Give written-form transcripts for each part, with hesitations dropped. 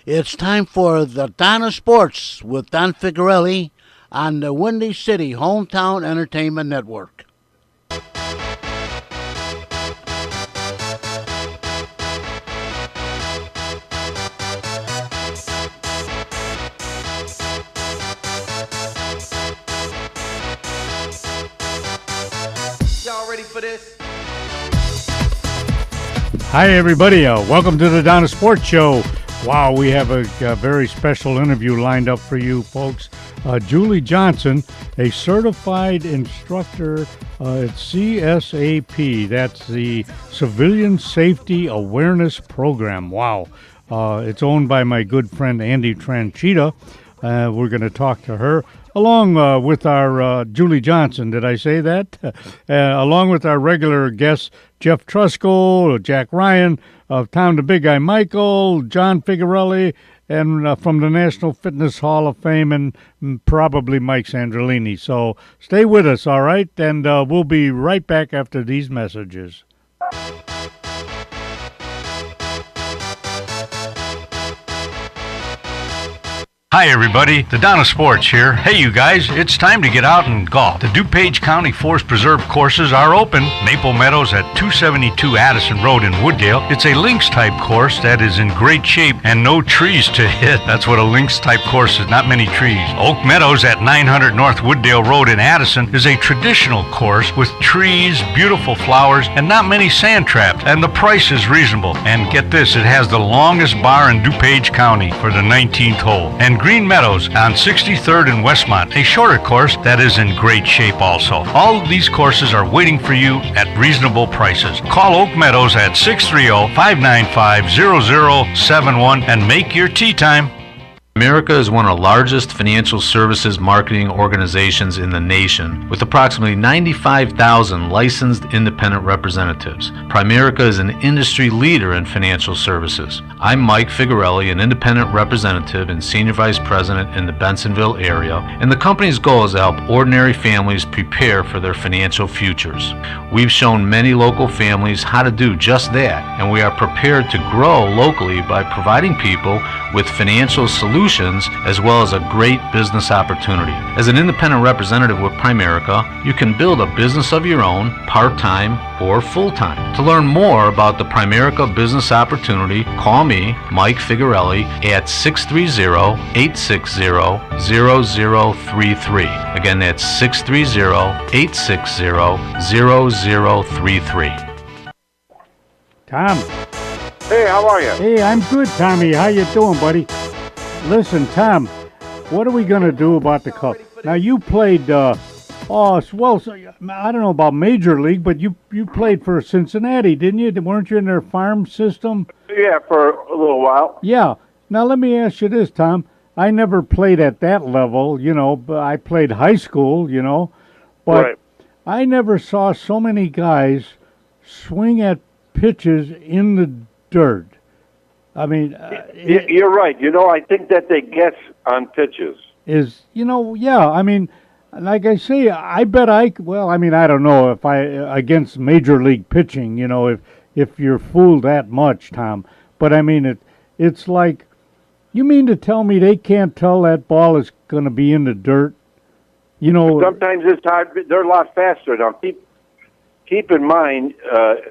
It's time for the Donna Sports with Don Figarelli on the Windy City Hometown Entertainment Network. Y'all ready for this? Hi, everybody. Welcome to the Donna Sports Show. Wow, we have a very special interview lined up for you folks. Julie Johnson, a certified instructor at CSAP. That's the Civilian Safety Awareness Program. Wow. It's owned by my good friend Andy Tranchita. We're going to talk to her along with our Julie Johnson. Did I say that? Along with our regular guests, Jeff Trusko, Jack Ryan, Tom the Big Guy Michael, John Figarelli, and from the National Fitness Hall of Fame, and probably Mike Sandrolini. So stay with us, all right? And we'll be right back after these messages. Hi everybody, the Donna Sports here. Hey you guys, it's time to get out and golf. The DuPage County Forest Preserve courses are open. Maple Meadows at 272 Addison Road in Woodgale. It's a links type course that is in great shape and no trees to hit. That's what a links type course is, not many trees. Oak Meadows at 900 North Wooddale Road in Addison is a traditional course with trees, beautiful flowers, and not many sand traps. And the price is reasonable. And get this, it has the longest bar in DuPage County for the 19th hole. And Green Meadows on 63rd and Westmont, a shorter course that is in great shape also. All of these courses are waiting for you at reasonable prices. Call Oak Meadows at 630-595-0071 and make your tee time. America is one of the largest financial services marketing organizations in the nation, with approximately 95,000 licensed independent representatives. Primerica is an industry leader in financial services. I'm Mike Figarelli, an independent representative and senior vice president in the Bensonville area, and the company's goal is to help ordinary families prepare for their financial futures. We've shown many local families how to do just that, and we are prepared to grow locally by providing people with financial solutions as well as a great business opportunity. As an independent representative with Primerica, you can build a business of your own, part-time or full-time. To learn more about the Primerica business opportunity, call me, Mike Figarelli, at 630-860-0033. Again, that's 630-860-0033. Tom. Hey, how are you? Hey, I'm good, Tommy. How you doing, buddy? Listen, Tom, what are we going to do about the Cup? Now, you played, I don't know about Major League, but you played for Cincinnati, didn't you? Weren't you in their farm system? Yeah, for a little while. Yeah. Now, let me ask you this, Tom. I never played at that level, but I played high school, but right. I never saw so many guys swing at pitches in the dirt. I mean, you're right. I think that they guess on pitches. I mean, like I say, I bet I don't know if against Major League pitching, if you're fooled that much, Tom. But I mean, it's like, you mean to tell me they can't tell that ball is going to be in the dirt? Sometimes it's hard. They're a lot faster now. Keep in mind,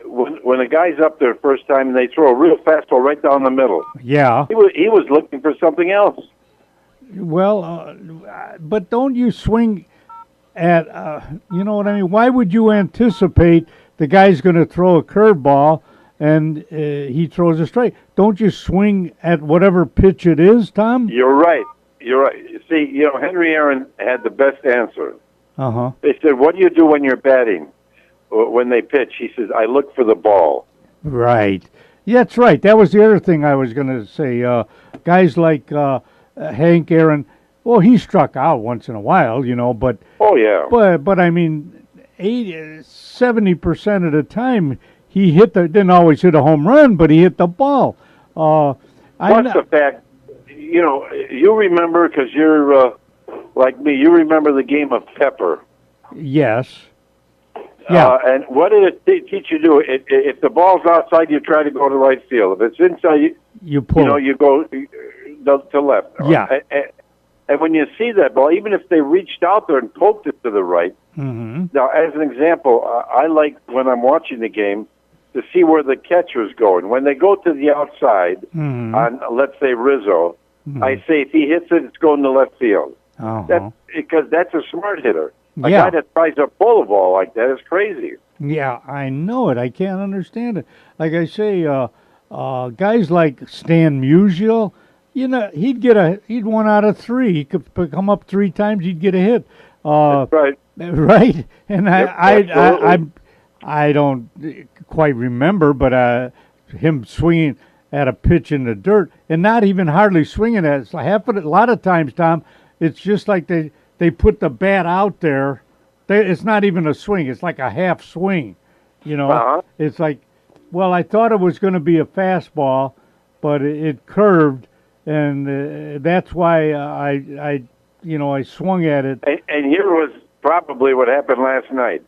when a guy's up there first time and they throw a real fastball right down the middle. Yeah. He was looking for something else. Well, but don't you swing at, you know what I mean? Why would you anticipate the guy's going to throw a curveball and he throws a strike? Don't you swing at whatever pitch it is, Tom? You're right. You see, Henry Aaron had the best answer. Uh-huh. They said, what do you do when you're batting? When they pitch, he says, I look for the ball. Right. Yeah, that's right. That was the other thing I was going to say. Guys like Hank Aaron, well, he struck out once in a while, but... Oh, yeah. But I mean, 70% of the time, he didn't always hit a home run, but he hit the ball. Plus the fact, you remember, because you're like me, you remember the game of Pepper. Yes. Yeah. And what did it teach you to do? If the ball's outside, you try to go to right field. If it's inside, you pull. You go to left. Yeah. And when you see that ball, even if they reached out there and poked it to the right, now, as an example, I like when I'm watching the game to see where the catcher's going. When they go to the outside on, let's say, Rizzo, I say if he hits it, it's going to left field. That's because that's a smart hitter. A guy that tries to pull a ball like that is crazy. Yeah, I know it. I can't understand it. Like I say, guys like Stan Musial, he'd 1 out of 3. He could come up 3 times, he'd get a hit. That's right. Right, and I don't quite remember, but him swinging at a pitch in the dirt and not even hardly swinging at it. So a lot of times, Tom, it's just like they put the bat out there. It's not even a swing. It's like a half swing. It's like, well, I thought it was going to be a fastball, but it curved, and that's why I swung at it. And here was probably what happened last night.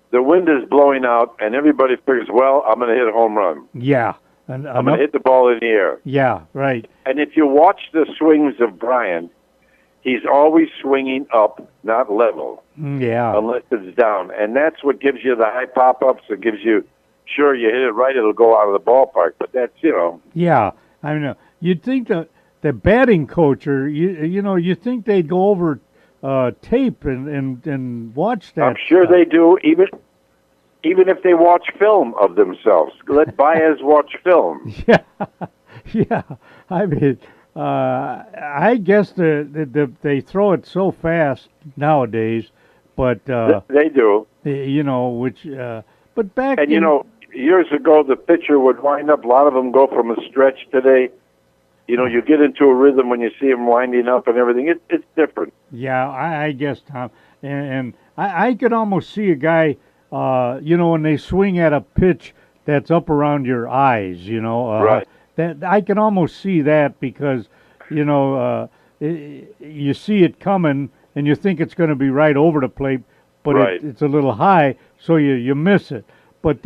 The wind is blowing out, and everybody figures, well, I'm going to hit a home run. Yeah. I'm going to hit the ball in the air. Yeah, right. And if you watch the swings of Bryant, he's always swinging up, not level. Yeah. Unless it's down. And that's what gives you the high pop-ups. It gives you, sure, you hit it right, it'll go out of the ballpark. But that's, Yeah. I mean, you'd think the batting coach, or, you think they'd go over tape and watch that. I'm sure they do, even if they watch film of themselves. Let Baez watch film. Yeah. Yeah. I mean, I guess they throw it so fast nowadays, but they do. But back and years ago the pitcher would wind up. A lot of them go from a stretch today. You get into a rhythm when you see them winding up and everything. It's different. Yeah, I guess, Tom, and I could almost see a guy, when they swing at a pitch that's up around your eyes, right. That I can almost see that because, you see it coming and you think it's going to be right over the plate, but right. it's a little high, so you miss it. But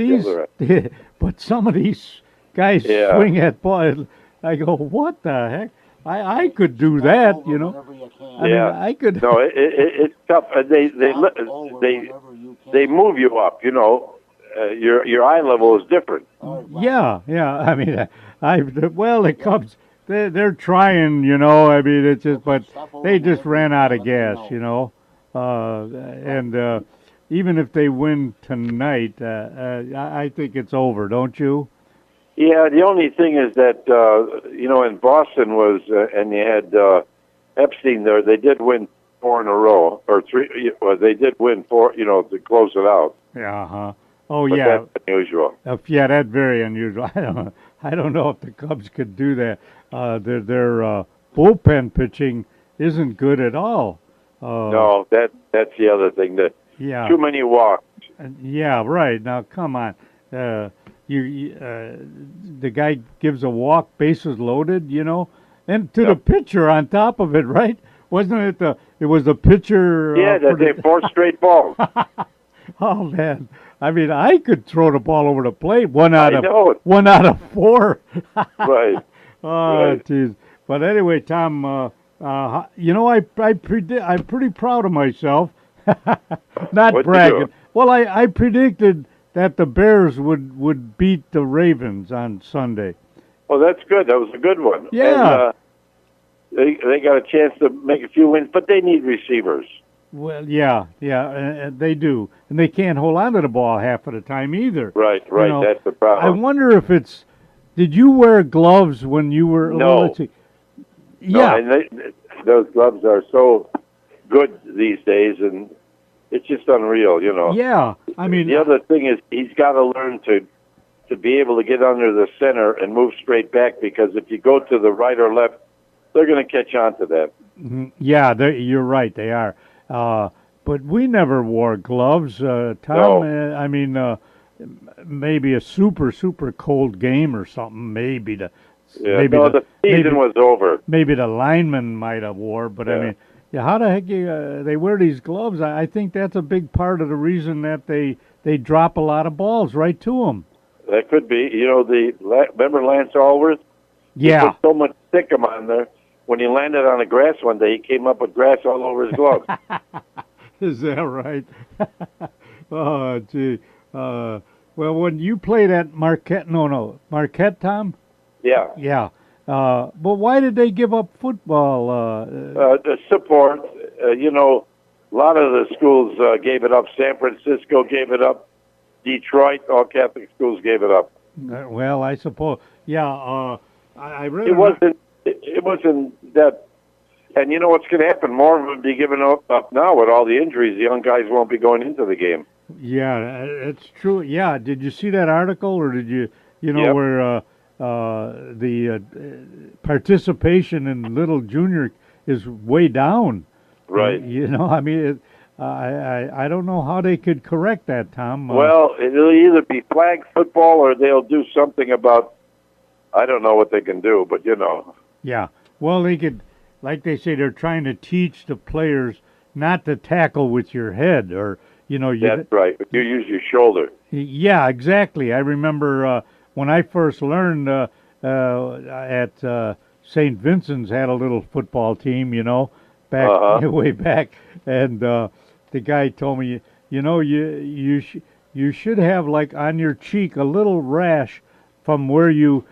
but some of these guys swing at ball. I go, what the heck? I could do that, I mean, I could. No, it's tough. They move you up. Your eye level is different. Yeah. I mean, it comes. They're trying, I mean, it's just, but they just ran out of gas, and even if they win tonight, I think it's over, don't you? Yeah, the only thing is that, in Boston was, and you had Epstein there, they did win 4 in a row, or 3, they did win 4, to close it out. Yeah, Oh, but yeah. That's unusual. Yeah, that's very unusual. I don't know if the Cubs could do that. Their bullpen pitching isn't good at all. No, that's the other thing. Too many walks. Yeah, right. Now, come on. The guy gives a walk, bases loaded, and to the pitcher on top of it, right? Wasn't it it was the pitcher? Yeah, they 4 straight balls. Oh man, I mean, I could throw the ball over the plate. 1 out of 4. Right. Oh, jeez. But anyway, Tom, I'm pretty proud of myself. Not What'd bragging. you do? Well, I predicted that the Bears would beat the Ravens on Sunday. Well, that's good. That was a good one. Yeah. And, they got a chance to make a few wins, but they need receivers. Well, yeah, they do. And they can't hold on to the ball half of the time either. Right, that's the problem. I wonder if it's... Did you wear gloves when you were... No. Let's see. Yeah. No, and those gloves are so good these days, and it's just unreal, Yeah, I mean... The other thing is he's got to learn to be able to get under the center and move straight back, because if you go to the right or left, they're going to catch on to that. Yeah, you're right, they are. But we never wore gloves, Tom. No. I mean, maybe a super cold game or something. Maybe the season was over. Maybe the lineman might have wore, but I mean, how the heck they wear these gloves? I think that's a big part of the reason that they drop a lot of balls right to them. That could be. Remember Lance Allworth? Yeah. He put so much stickum on there. When he landed on the grass one day, he came up with grass all over his glove. Is that right? Oh, gee. Well, when you played at Marquette, Marquette, Tom? Yeah. Yeah. But why did they give up football? The support, a lot of the schools gave it up. San Francisco gave it up. Detroit, all Catholic schools gave it up. Well, I suppose. Yeah. I read It wasn't that. And you know what's going to happen? More of them will be given up now with all the injuries. The young guys won't be going into the game. Yeah, it's true. Yeah. Did you see that article, or did you Yep. where the participation in Little Junior is way down? Right. I mean, I don't know how they could correct that, Tom. Well, it'll either be flag football or they'll do something about. I don't know what they can do, but Yeah. Well, they could, like they say, they're trying to teach the players not to tackle with your head, or That's right. You use your shoulder. Yeah, exactly. I remember when I first learned at St. Vincent's had a little football team, back way back, and the guy told me, you should have like on your cheek a little rash from where you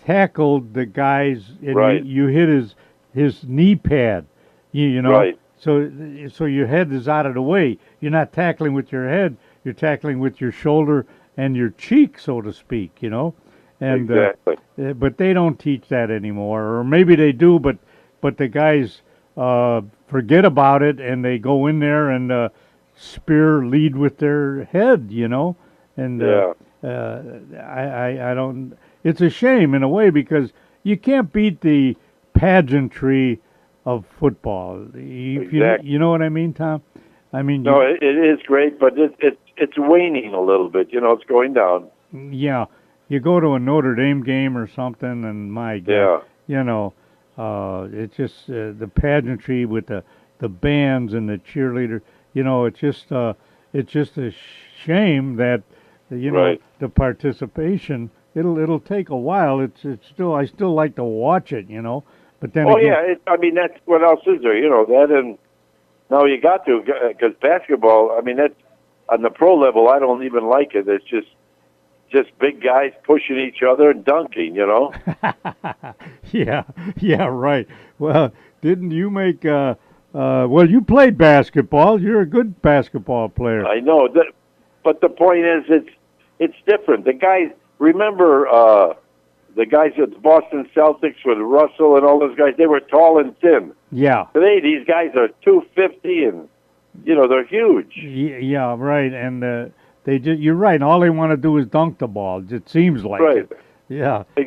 tackled the guys, and Right. you hit his knee pad, Right. So your head is out of the way. You're not tackling with your head. You're tackling with your shoulder and your cheek, so to speak. And Exactly. but they don't teach that anymore, or maybe they do, but the guys forget about it, and they go in there and lead with their head. And I don't. It's a shame in a way, because you can't beat the pageantry of football. Exactly. You know what I mean, Tom? I mean, No, it is great, but it's waning a little bit. It's going down. yeah, you go to a Notre Dame game or something, and my God, it's just the pageantry with the bands and the cheerleader. It's just a shame that Right. the participation. It'll take a while. It's still, I still like to watch it. But then Oh again, yeah, that's what else is there? That, and no, you got to, because basketball. That's on the pro level. I don't even like it. It's just big guys pushing each other and dunking. yeah, right. Well, didn't you make? Well, you played basketball. You're a good basketball player. I know that, but the point is, it's different. The guys. Remember the guys at the Boston Celtics with Russell and all those guys? They were tall and thin. Yeah. Today, these guys are 250 and, they're huge. Yeah, right. And you're right. All they want to do is dunk the ball. It seems like Right. it. Yeah. Yeah,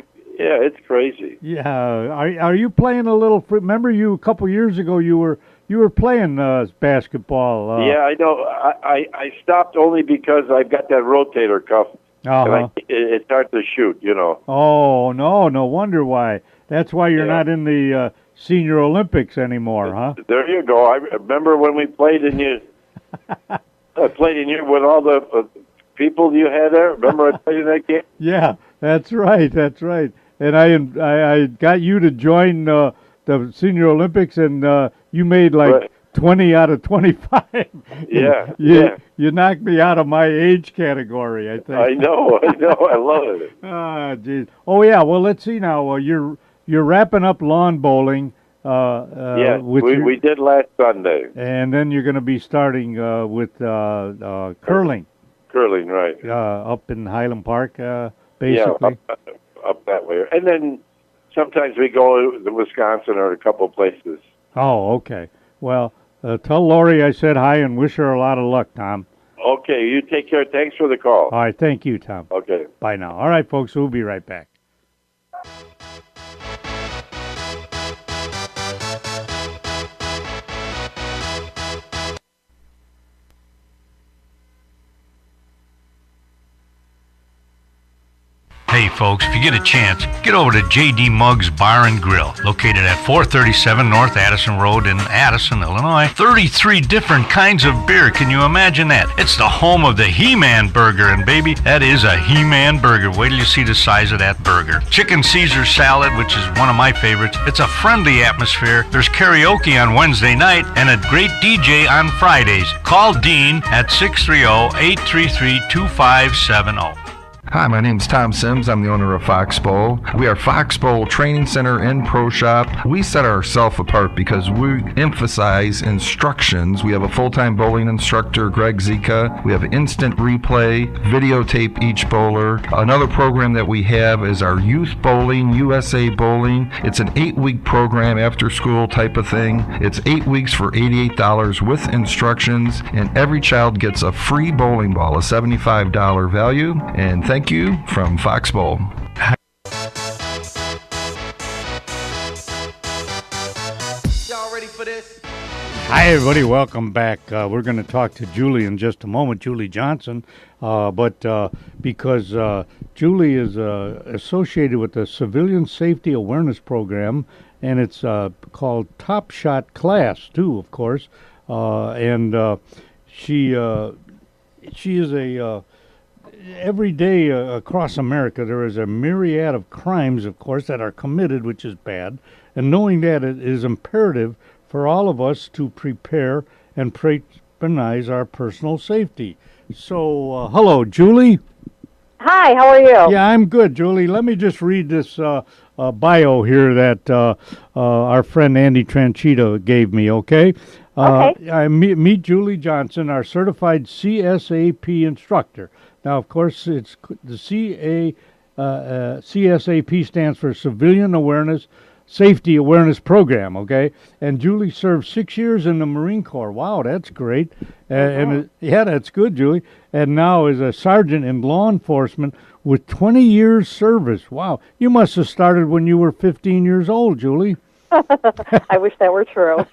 it's crazy. Yeah. Are you playing a little? Remember, you a couple years ago you were playing basketball. Yeah, I know. I stopped only because I've got that rotator cuff. And it starts to shoot, Oh, no wonder why. That's why you're not in the Senior Olympics anymore, huh? There you go. I remember when we played in you. I played in you with all the people you had there. Remember I played in that game? Yeah, that's right. And I got you to join the Senior Olympics, and you made like Right. 20 out of 25. Yeah, You knocked me out of my age category, I think. I know. I love it. Ah, geez. Oh yeah. Well, let's see now. You're wrapping up lawn bowling. Yeah, with we did last Sunday. and then you're going to be starting with curling. Curling, right? Up in Highland Park, basically. Yeah, up that way. And then sometimes we go to Wisconsin or a couple places. Oh, okay. Well, tell Lori I said hi and wish her a lot of luck, Tom. Okay, you take care. Thanks for the call. All right, thank you, Tom. Okay. Bye now. All right, folks, we'll be right back. Hey, Hey folks, if you get a chance, get over to J.D. Muggs Bar and Grill, located at 437 North Addison Road in Addison, Illinois. 33 different kinds of beer. Can you imagine that? It's the home of the He-Man Burger, and baby, that is a He-Man Burger. Wait till you see the size of that burger. Chicken Caesar salad, which is one of my favorites. It's a friendly atmosphere. There's karaoke on Wednesday night and a great DJ on Fridays. Call Dean at 630-833-2570. Hi, my name's Tom Sims. I'm the owner of Foxbowl. We are Foxbowl Training Center and Pro Shop. We set ourselves apart because we emphasize instructions. We have a full-time bowling instructor, Greg Zika. We have instant replay, videotape each bowler. Another program that we have is our Youth Bowling, USA Bowling. It's an 8-week program, after school type of thing. It's 8 weeks for $88 with instructions, and every child gets a free bowling ball, a $75 value. And thank you from Foxbowl. Y'all ready for this? Hi, everybody. Welcome back. We're going to talk to Julie in just a moment, Julie Johnson. Because Julie is associated with the Civilian Safety Awareness Program, and it's called Top Shot Class, too, of course. She is a... Every day across America, there is a myriad of crimes, of course, that are committed, which is bad. And knowing that, it is imperative for all of us to prepare and patronize our personal safety. So, hello, Julie. Hi, how are you? Yeah, I'm good, Julie. Let me just read this bio here that our friend Andy Tranchita gave me, okay? Okay. I meet Julie Johnson, our certified CSAP instructor. Now, of course, it's the CSAP stands for Civilian Safety Awareness Program, okay? And Julie served 6 years in the Marine Corps. Wow, that's great. That's good, Julie. And now is a sergeant in law enforcement with 20 years service. Wow, you must have started when you were 15 years old, Julie. I wish that were true.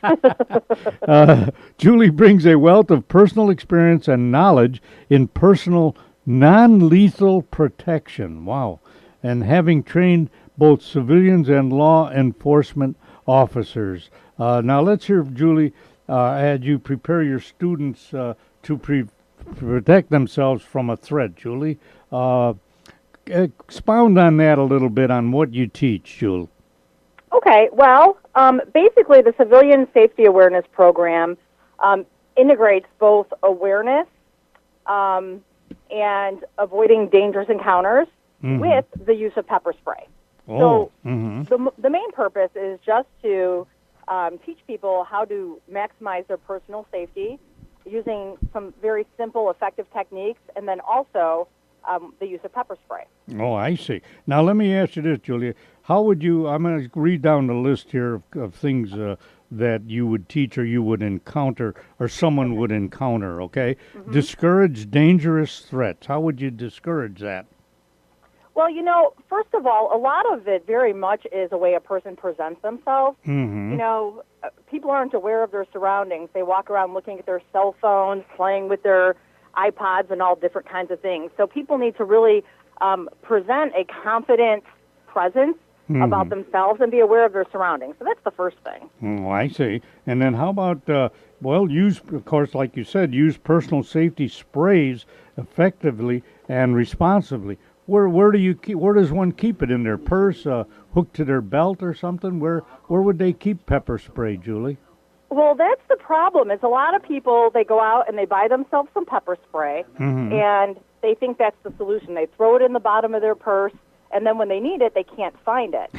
Julie brings a wealth of personal experience and knowledge in personal non-lethal protection. Wow. And having trained both civilians and law enforcement officers. Now let's hear, Julie, as you prepare your students to protect themselves from a threat, Julie. Expound on that a little bit on what you teach, Julie. Okay, well, basically the Civilian Safety Awareness Program integrates both awareness and avoiding dangerous encounters with the use of pepper spray. So the main purpose is just to teach people how to maximize their personal safety using some very simple, effective techniques, and then also the use of pepper spray. Oh, I see. Now, let me ask you this, Julia. How would you, I'm going to read down the list here of things that you would teach or you would encounter or someone would encounter, okay? Discourage dangerous threats. How would you discourage that? Well, you know, first of all, a lot of it very much is a way a person presents themselves. You know, people aren't aware of their surroundings. They walk around looking at their cell phones, playing with their iPods and all different kinds of things. So people need to really present a confident presence about themselves and be aware of their surroundings. So that's the first thing. Oh, I see. And then how about, use, of course, like you said, use personal safety sprays effectively and responsibly. Where does one keep it? In their purse, hooked to their belt or something? Where would they keep pepper spray, Julie? Well, that's the problem. Is a lot of people, they go out and they buy themselves some pepper spray, and they think that's the solution. They throw it in the bottom of their purse, and then when they need it, they can't find it.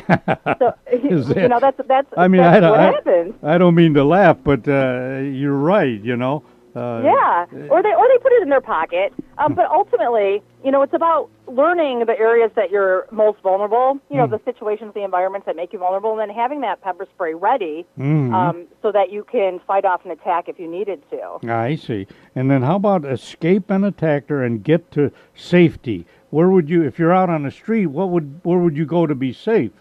So you know that's I mean, that's what happens. I don't mean to laugh, but you're right. You know. Yeah, or they put it in their pocket. But ultimately, you know, it's about learning the areas that you're most vulnerable. You know, the situations, the environments that make you vulnerable, and then having that pepper spray ready so that you can fight off an attack if you needed to. I see. And then how about escape an attacker and get to safety? Where would you, if you're out on the street, where would you go to be safe?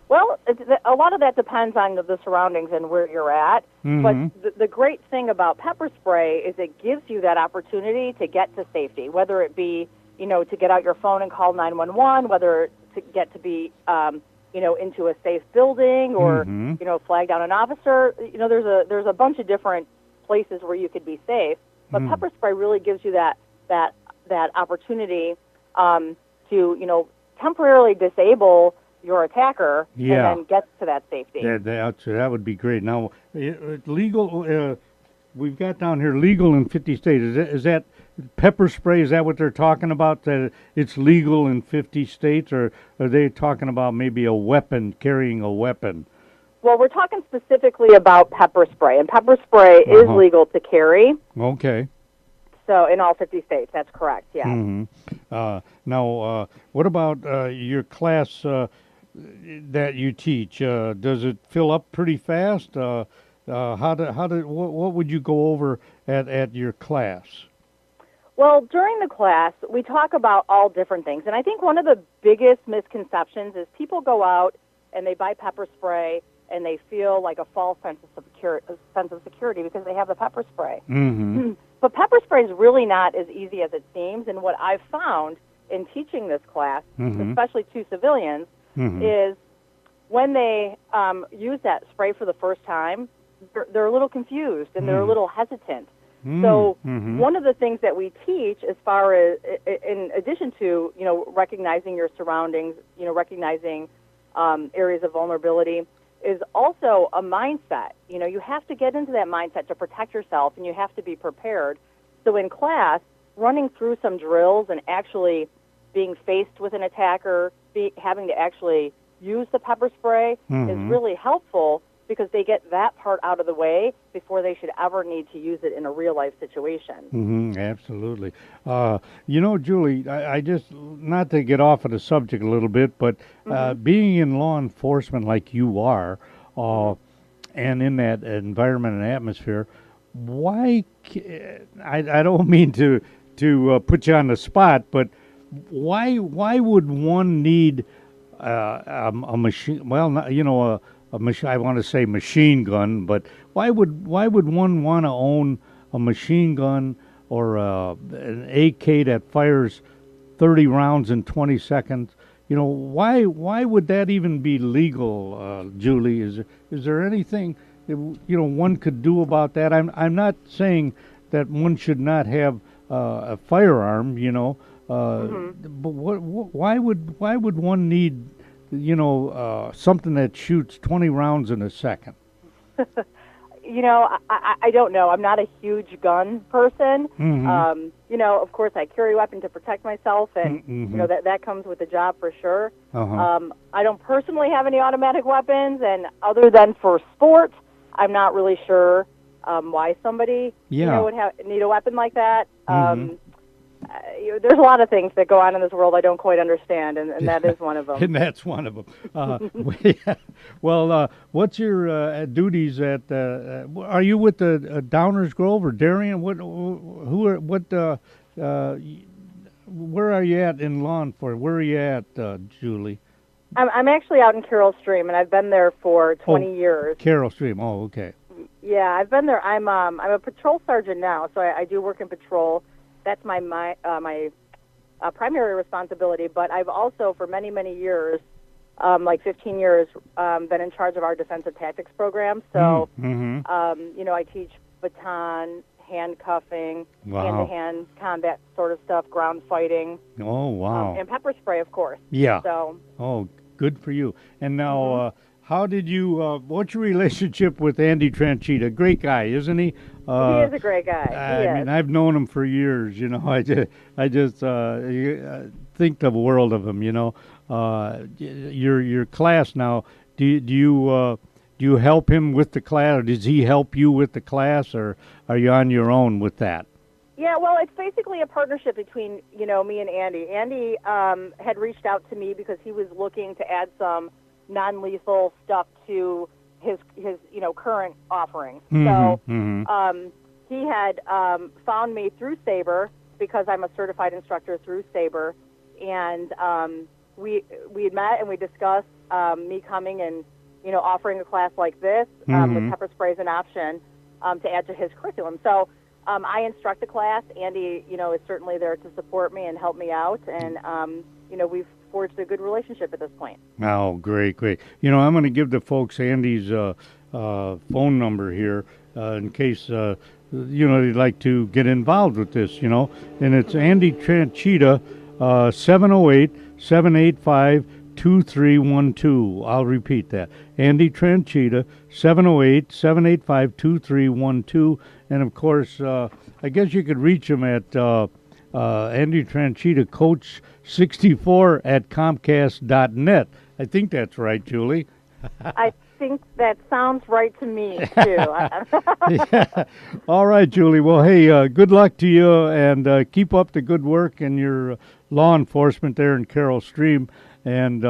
Well, a lot of that depends on the surroundings and where you're at. But the great thing about pepper spray is it gives you that opportunity to get to safety, whether it be to get out your phone and call 911, whether to get to be, into a safe building or, flag down an officer. There's a bunch of different places where you could be safe. But pepper spray really gives you that opportunity to, temporarily disable your attacker and then get to that safety. That would be great. Now, legal, we've got down here legal in 50 states. Is that pepper spray? Is that what they're talking about, that it's legal in 50 states? Or are they talking about maybe a weapon, carrying a weapon? Well, we're talking specifically about pepper spray, and pepper spray is legal to carry. Okay. So in all 50 states, that's correct, yeah. Now, what about your class that you teach? Does it fill up pretty fast? What would you go over at your class? Well, during the class, we talk about all different things. And I think one of the biggest misconceptions is people go out and they buy pepper spray and they feel like a false sense of security because they have the pepper spray. But pepper spray is really not as easy as it seems. And what I've found in teaching this class, especially to civilians, is when they use that spray for the first time, they're a little confused and they're a little hesitant. So one of the things that we teach, as far as in addition to recognizing your surroundings, recognizing areas of vulnerability, is also a mindset. You have to get into that mindset to protect yourself, and you have to be prepared. So in class, running through some drills and actually being faced with an attacker, having to actually use the pepper spray is really helpful, because they get that part out of the way before they should ever need to use it in a real-life situation. Absolutely. Julie, I just, not to get off of the subject a little bit, but being in law enforcement like you are, and in that environment and atmosphere, why, I don't mean to put you on the spot, but why would one need a machine, I want to say machine gun, but why would one want to own a machine gun or an AK that fires 30 rounds in 20 seconds? Why would that even be legal, Julie? Is there anything one could do about that? I'm not saying that one should not have a firearm, but why would one need something that shoots 20 rounds in a second? I don't know. I'm not a huge gun person. Of course, I carry a weapon to protect myself, and that comes with the job for sure. I don't personally have any automatic weapons, and other than for sport, I'm not really sure why somebody would need a weapon like that. There's a lot of things that go on in this world I don't quite understand, and that is one of them. And that's one of them. Well, what's your duties at? Are you with the Downers Grove or Darien? Where are you at in law enforcement? Where are you at, Julie? I'm actually out in Carroll Stream, and I've been there for 20 years. Carroll Stream. Oh, okay. Yeah, I've been there. I'm a patrol sergeant now, so I do work in patrol. That's my primary responsibility. But I've also, for many, many years, like 15 years, been in charge of our defensive tactics program. So, I teach baton, handcuffing, hand-to-hand combat sort of stuff, ground fighting. Oh, wow. And pepper spray, of course. Yeah. So. Oh, good for you. And now, how did you, what's your relationship with Andy Tranchita? Great guy, isn't he? He is a great guy. I mean, I've known him for years, I just think the world of him, Your class now, do you help him with the class, or does he help you with the class, or are you on your own with that? Yeah, well, it's basically a partnership between, me and Andy. Andy had reached out to me because he was looking to add some non-lethal stuff to his current offerings. So he had found me through Sabre, because I'm a certified instructor through Sabre, and we had met and we discussed me coming and offering a class like this with pepper spray as an option to add to his curriculum. So I instruct the class. Andy, is certainly there to support me and help me out, and we've forged a good relationship at this point. Oh, great. I'm going to give the folks Andy's phone number here in case they'd like to get involved with this. And it's Andy Tranchita, 708-785-2312. I'll repeat that. Andy Tranchita, 708-785-2312. And, of course, I guess you could reach him at Andy Tranchita, Coach 64 at Comcast.net. I think that's right, Julie. I think that sounds right to me, too. Yeah. All right, Julie. Well, hey, good luck to you, and keep up the good work in your law enforcement there in Carroll Stream, and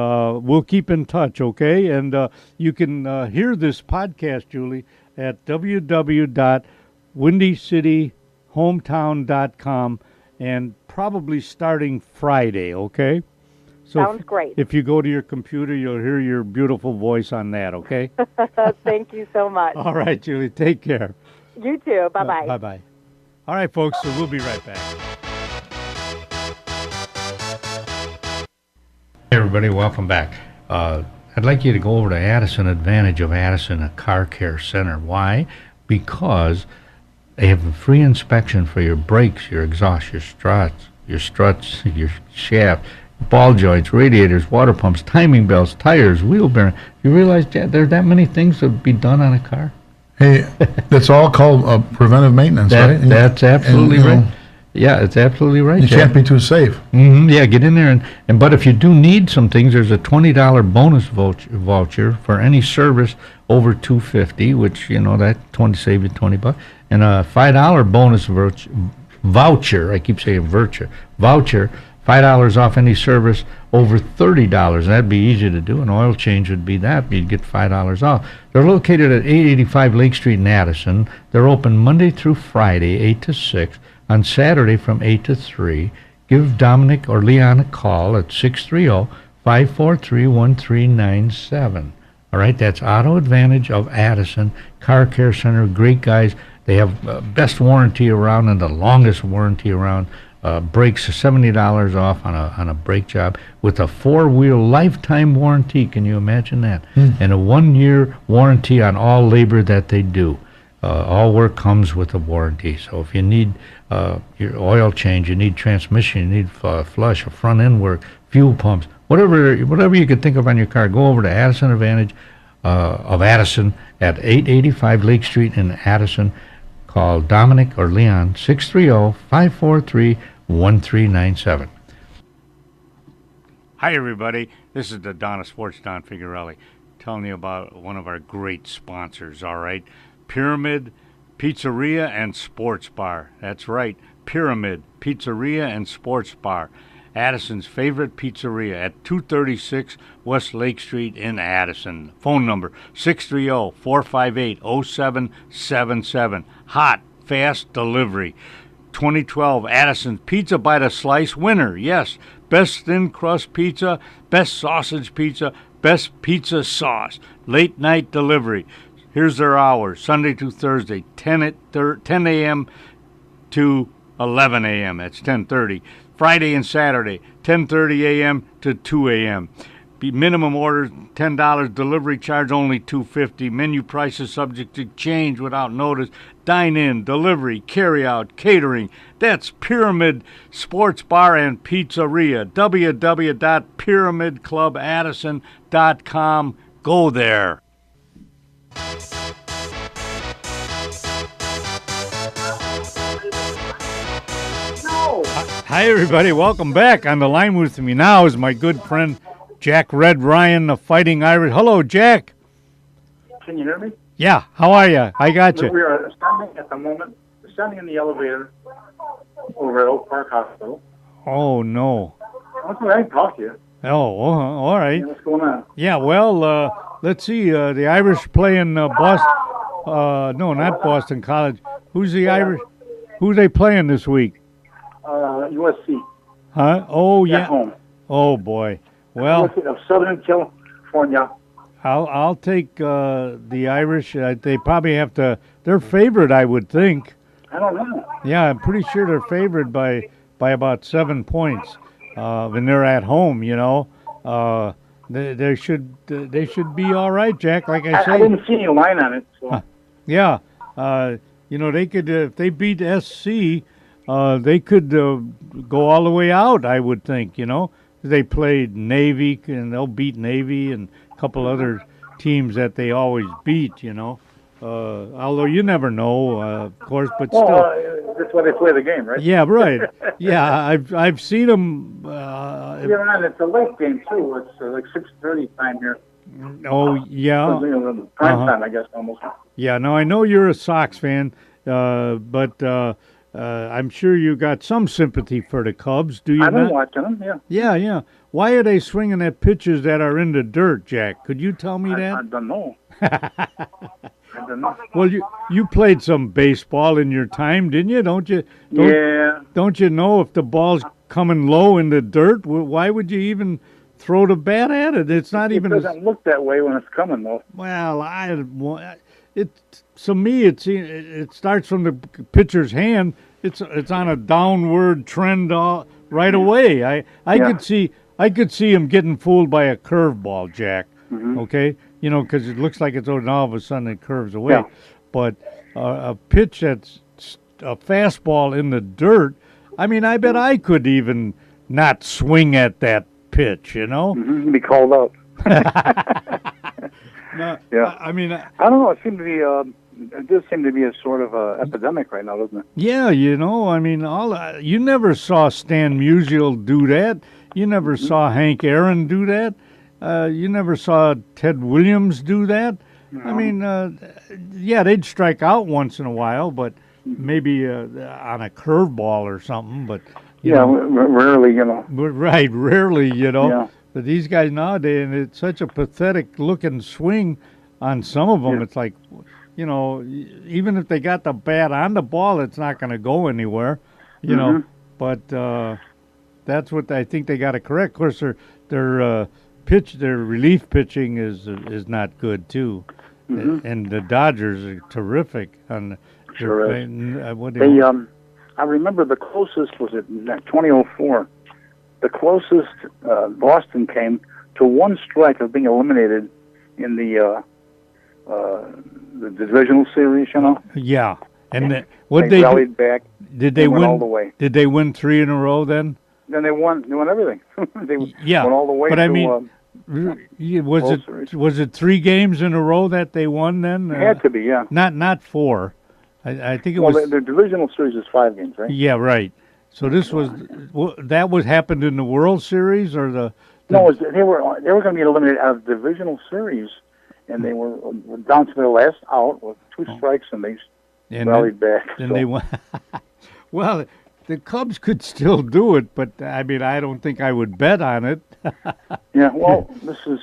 we'll keep in touch, okay? And you can hear this podcast, Julie, at www.windycityhometown.com, and probably starting Friday, okay? So sounds great. If you go to your computer, you'll hear your beautiful voice on that, okay? Thank you so much. All right, Julie, take care. You too. Bye-bye. Bye-bye. All right, folks, so we'll be right back. Hey, everybody, welcome back. I'd like you to go over to Addison Advantage of Addison, a car care center. Why? Because they have a free inspection for your brakes, your exhaust, your struts, your shaft, ball joints, radiators, water pumps, timing belts, tires, wheel bearing. You realize there are that many things that would be done on a car? Hey, that's all called preventive maintenance, right? That's absolutely right. Yeah, it's absolutely right. You can't be too safe. Mm-hmm. Yeah, get in there but if you do need some things, there's a $20 bonus voucher for any service over $250, which that save you $20, and a $5 bonus voucher. I keep saying voucher. $5 off any service over $30. That'd be easy to do. An oil change would be that. You'd get $5 off. They're located at 885 Lake Street in Addison. They're open Monday through Friday, 8 to 6. On Saturday from 8 to 3. Give Dominic or Leon a call at 630-543-1397. All right, that's Auto Advantage of Addison, Car Care Center. Great guys. They have best warranty around and the longest warranty around. Brakes $70 off on a brake job with a 4-wheel lifetime warranty. Can you imagine that? And a 1-year warranty on all labor that they do. All work comes with a warranty. So if you need your oil change, you need transmission, you need flush, or front end work, fuel pumps, whatever you could think of on your car, go over to Addison Advantage of Addison at 885 Lake Street in Addison. Call Dominic or Leon, 630-543-1397. Hi, everybody. This is the Donna Sports, Don Figuarelli, telling you about one of our great sponsors, all right? Pyramid Pizzeria and Sports Bar. That's right, Pyramid Pizzeria and Sports Bar. Addison's favorite pizzeria at 236 West Lake Street in Addison. Phone number 630-458-0777. Hot, fast delivery. 2012 Addison's Pizza by the Slice winner. Yes, best thin crust pizza, best sausage pizza, best pizza sauce. Late night delivery. Here's their hours, Sunday to Thursday, 10 a.m. to 11 a.m. That's 10:30. Friday and Saturday, 10:30 a.m. to 2 a.m. Minimum order $10. Delivery charge only $2.50. Menu prices subject to change without notice. Dine in, delivery, carry out, catering. That's Pyramid Sports Bar and Pizzeria. www.pyramidclubaddison.com. Go there. Hi, everybody. Welcome back. On the line with me now is my good friend Jack Red Ryan, the Fighting Irish. Hello, Jack. Can you hear me? Yeah. How are you? I got you. We are standing at the moment, standing in the elevator over at Oak Park Hospital. Oh, no. That's what I can talk to you. Oh, all right. Yeah, what's going on? Yeah, well, let's see. The Irish playing Boston. No, not Boston College. Who's the Irish? Who are they playing this week? USC. Huh? Oh, yeah. At home. Oh, boy. Well, of Southern California. I'll take the Irish. They probably have to. They're favorite, I would think. I don't know. Yeah, I'm pretty sure they're favored by about 7 points when they're at home. You know, they should be all right, Jack. Like I say, I didn't see any line on it. So. Yeah, you know, they could if they beat SC, they could go all the way out. I would think. You know, they played Navy and they'll beat Navy and a couple other teams that they always beat. You know. Although you never know, of course, but still. That's why they play the game, right? Yeah, right. Yeah, I've seen them. It's a late game too. It's like 6:30 time here. Oh yeah. Prime time, I guess, almost. Yeah. No, I know you're a Sox fan, but I'm sure you got some sympathy for the Cubs. Do you? I've been not? watching them. Yeah. Yeah, yeah. Why are they swinging at pitches that are in the dirt, Jack? Could you tell me that? I don't know. I don't know. Well, you played some baseball in your time, didn't you? Don't you? Yeah. Don't you know if the ball's coming low in the dirt? Why would you even throw the bat at it? It's not even. It doesn't look that way when it's coming, though. Well, to me, it starts from the pitcher's hand. It's on a downward trend right away. I could see him getting fooled by a curveball, Jack. Mm-hmm. Okay, you know, because it looks like it's and all of a sudden it curves away. Yeah. But a pitch that's a fastball in the dirt, I mean, I bet I could even not swing at that pitch, you know? Mm-hmm. Be called out. No, yeah. I mean, I don't know. It seemed to be. It does seem to be a sort of epidemic right now, doesn't it? Yeah, you know, I mean, you never saw Stan Musial do that. You never saw Hank Aaron do that. You never saw Ted Williams do that. No. I mean, yeah, they'd strike out once in a while, but maybe on a curveball or something. But rarely, you know. Right, rarely, you know. Yeah. But these guys nowadays, and it's such a pathetic looking swing on some of them. Yeah. It's like, you know, even if they got the bat on the ball, it's not going to go anywhere, you know. But that's what I think they got to correct. Of course, their relief pitching is not good too, and the Dodgers are terrific on. Sure is. I remember the closest was it 2004. The closest Boston came to one strike of being eliminated in the divisional series. You know. Yeah, and they rallied back. Did they win all the way? Did they win 3 in a row then? Then they won. They won everything. They went all the way. But to, I mean, was it 3 games in a row that they won then? It had to be, yeah. Not 4. I think it was. Well, the divisional series is 5 games, right? Yeah, right. So this was happened in the World Series or the. No, they were going to be eliminated out of the divisional series, and they were down to their last out with 2 strikes, and they rallied back. And they won. Well, the Cubs could still do it, but I mean, I don't think I would bet on it. Yeah, well, this is.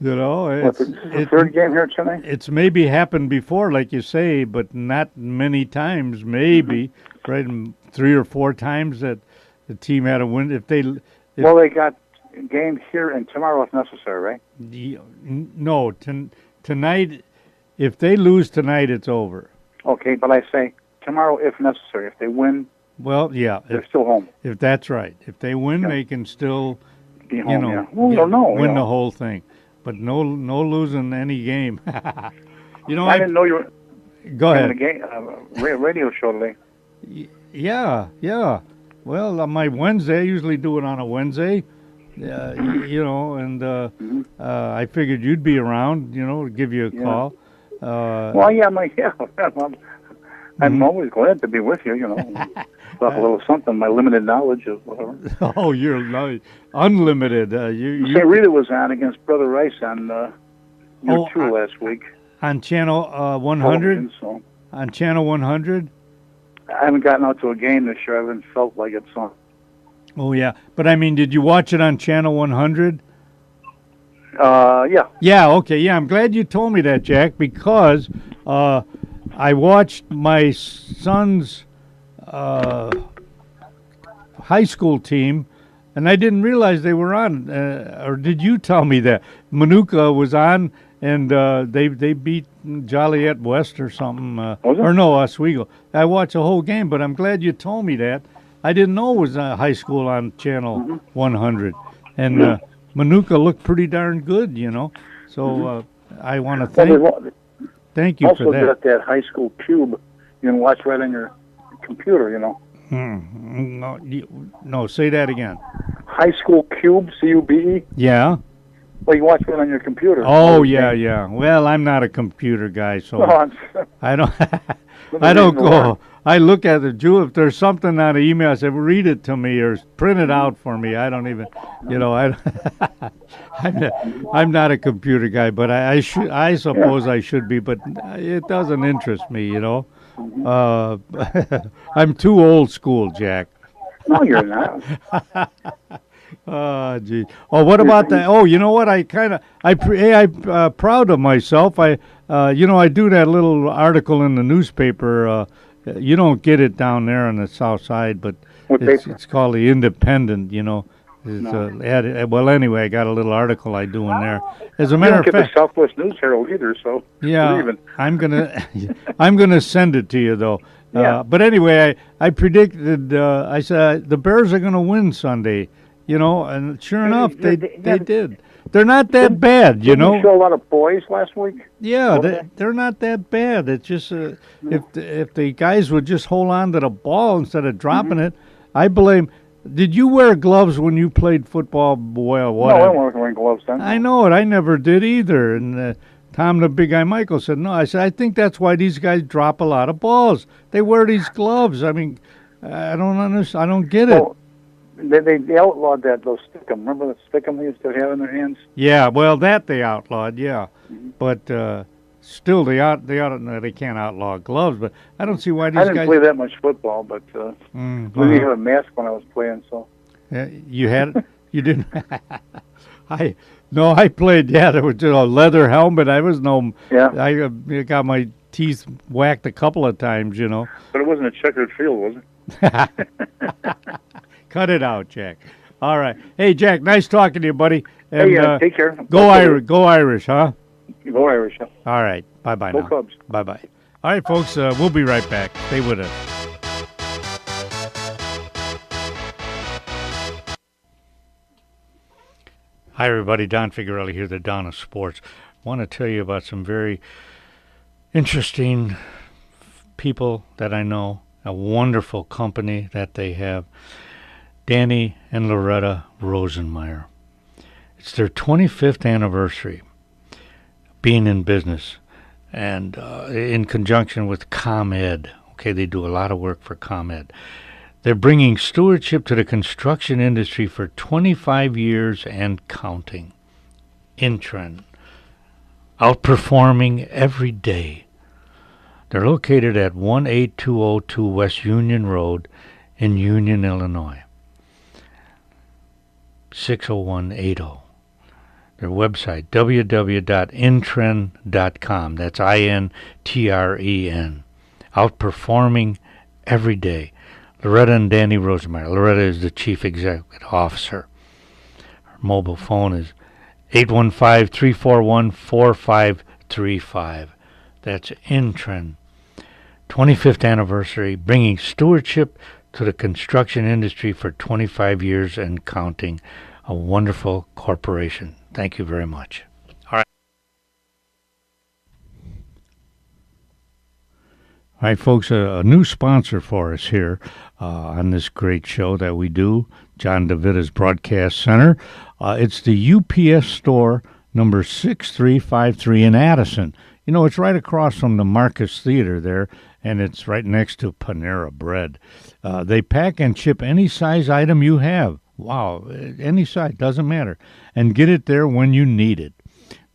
You know, it's the third game here tonight. It's maybe happened before, like you say, but not many times. Maybe right, 3 or 4 times that the team had a win. Well, they got games here and tomorrow if necessary, right? No, tonight. If they lose tonight, it's over. Okay, but I say tomorrow if necessary. If they win, well, yeah, they're still home. If that's right, if they win, they can still, be home, win the whole thing. But no losing any game. You know, I didn't know you were. Go ahead. A radio show today. Yeah. Well, on my Wednesday, I usually do it on a Wednesday. You know, and I figured you'd be around. You know, to give you a call. Well, yeah, I'm always glad to be with you. You know, talk a little something. My limited knowledge of whatever. Oh, you're unlimited. St. Rita was on against Brother Rice on U2 last week on channel 100. So. On channel 100. I haven't gotten out to a game this year. I haven't felt like it's on. Oh yeah, but I mean, did you watch it on channel 100? Yeah. Yeah. Okay. Yeah, I'm glad you told me that, Jack, because I watched my son's high school team, and I didn't realize they were on. Or did you tell me that Manuka was on, and they beat Joliet West or something. Was it? Or no, Oswego. I watched the whole game, but I'm glad you told me that. I didn't know it was high school on Channel 100. And Manuka looked pretty darn good, you know. So I want to thank you for also that. got that high school cube you can watch right on your computer, you know. No, say that again. High school cube, C-U-B-E. Yeah. Well, you watch it on your computer. Oh, yeah. Well, I'm not a computer guy, so I don't. I don't go. I look at the Jew. If there's something on an email, I say, read it to me or print it out for me. I don't even, you know, I'm not a computer guy, but I suppose I should be, but it doesn't interest me, you know. I'm too old school, Jack. No, you're not. Oh, gee. Oh, what about that? Oh, you know what? I'm proud of myself. I do that little article in the newspaper. You don't get it down there on the south side, but it's called the Independent. You know. Well, anyway, I got a little article I do in there. As a matter of fact, you don't get the Southwest News Herald either, so yeah, I'm gonna send it to you though. Yeah. But anyway, I predicted. I said the Bears are gonna win Sunday. You know, and sure enough, they did. They're not that bad, you know. You show a lot of boys last week. Yeah, they're not that bad. It's just if the guys would just hold on to the ball instead of dropping it. I blame. Did you wear gloves when you played football? Well, what? No, I wasn't wearing gloves then. I know it. I never did either. And Tom, the big guy, Michael said no. I said I think that's why these guys drop a lot of balls. They wear these gloves. I mean, I don't understand. I don't get it. They outlawed those stickum. Remember the stickum they used to have in their hands? Yeah, well, that they outlawed, yeah. But still, they can't outlaw gloves. But I don't see why these guys... I didn't play that much football, but we didn't have a mask when I was playing, so... You had it? You didn't? I played, there was a leather helmet. I got my teeth whacked a couple of times, you know. But it wasn't a checkered field, was it? Cut it out, Jack. All right. Hey, Jack, nice talking to you, buddy. And, take care. Go Irish, huh? Go Irish, huh? All right. Bye-bye now. Go Cubs. Bye-bye. All right, folks, we'll be right back. Stay with us. Hi, everybody. Don Figuarelli here, the Don of Sports. I want to tell you about some very interesting people that I know, a wonderful company that they have. Danny and Loretta Rosenmeyer. It's their 25th anniversary being in business, and in conjunction with ComEd. Okay, they do a lot of work for ComEd. They're bringing stewardship to the construction industry for 25 years and counting. Intren, outperforming every day. They're located at 18202 West Union Road in Union, Illinois. 60180. Their website, www.intren.com. That's INTREN. Outperforming every day. Loretta and Danny Rosenmeyer. Loretta is the Chief Executive Officer. Her mobile phone is 815-341-4535. That's Intren. 25th anniversary, bringing stewardship to the construction industry for 25 years and counting. A wonderful corporation. Thank you very much. All right, folks, a new sponsor for us here on this great show that we do, John DeVita's Broadcast Center. It's the UPS store number 6353 in Addison. You know, it's right across from the Marcus Theater there, and it's right next to Panera Bread. They pack and ship any size item you have. Wow, any size, doesn't matter. And get it there when you need it.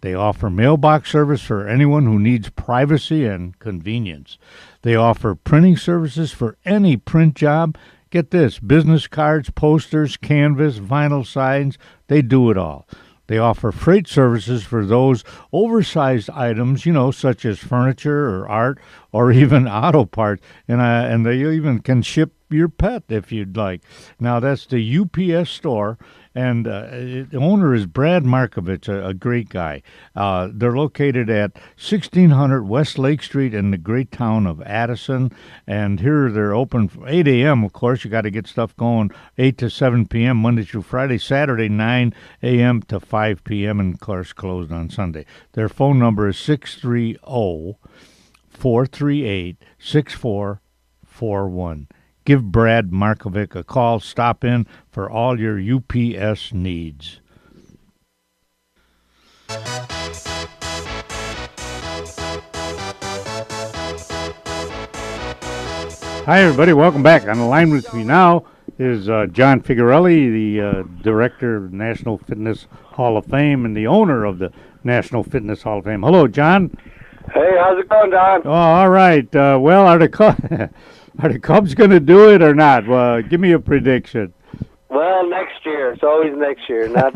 They offer mailbox service for anyone who needs privacy and convenience. They offer printing services for any print job. Get this, business cards, posters, canvas, vinyl signs, they do it all. They offer freight services for those oversized items, you know, such as furniture or art or even auto parts. And they even can ship your pet if you'd like. Now, that's the UPS store, and the owner is Brad Markovich, a great guy. They're located at 1600 West Lake Street in the great town of Addison, and here they're open from 8 a.m., of course. You got to get stuff going 8 to 7 p.m. Monday through Friday, Saturday 9 a.m. to 5 p.m., and, of course, closed on Sunday. Their phone number is 630-438-6441. Give Brad Markovic a call. Stop in for all your UPS needs. Hi, everybody. Welcome back. On the line with me now is John Figurelli, the director of the National Fitness Hall of Fame and the owner of the National Fitness Hall of Fame. Hello, John. Hey, how's it going, Don? Oh, all right. Well, are the Cubs going to do it or not? Well, give me a prediction. Well, next year. It's always next year, not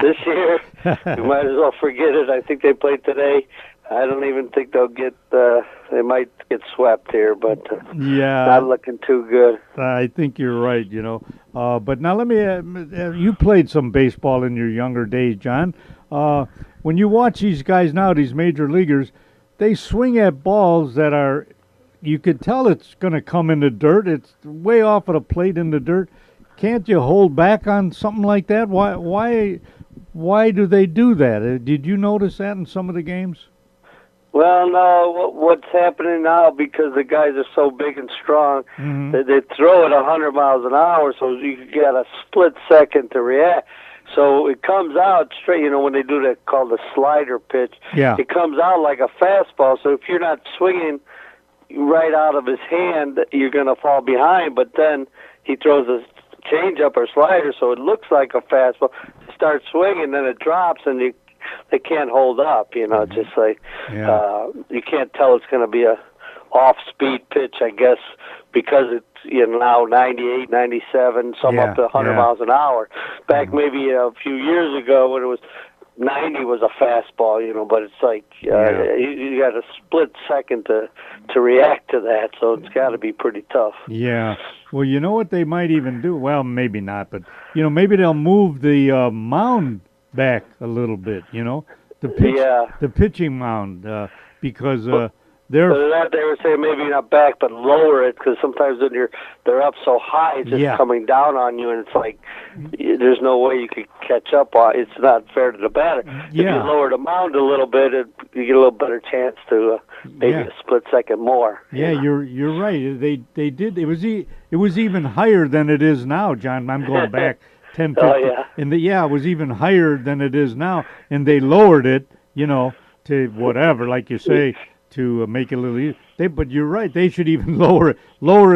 this year. You might as well forget it. I think they played today. I don't even think they'll get. They might get swept here, but yeah, not looking too good. I think you're right. But now let me. You played some baseball in your younger days, John. When you watch these guys now, these major leaguers, they swing at balls that are. You could tell it's going to come in the dirt. It's way off of the plate in the dirt. Can't you hold back on something like that? Why do they do that? Did you notice that in some of the games? Well, no. What's happening now, because the guys are so big and strong, they throw it 100 miles an hour, so you get a split second to react. So it comes out straight, when they do that called the slider pitch, it comes out like a fastball. So if you're not swinging right out of his hand, you're going to fall behind. But then he throws a changeup or slider, so it looks like a fastball. Start swinging, then it drops, and they can't hold up. It's just like you can't tell it's going to be a off-speed pitch, I guess, because it's now 98, 97, some up to 100 miles an hour. Back maybe a few years ago when it was 90 was a fastball, but it's like you got a split second to react to that, so it's got to be pretty tough. Yeah. Well, you know what they might even do? Well, maybe not, but maybe they'll move the mound back a little bit. The pitching mound, because they're. So that they were saying maybe not back, but lower it, because sometimes when they're up so high, it's just coming down on you, and it's like there's no way you could catch up on. It's not fair to the batter. If you lower the mound a little bit, you get a little better chance to maybe a split second more. Yeah, you're right. They did. It was even higher than it is now, John. I'm going back 10, 15. And it was even higher than it is now, and they lowered it, to whatever, like you say, to make it a little easier. But you're right. They should even lower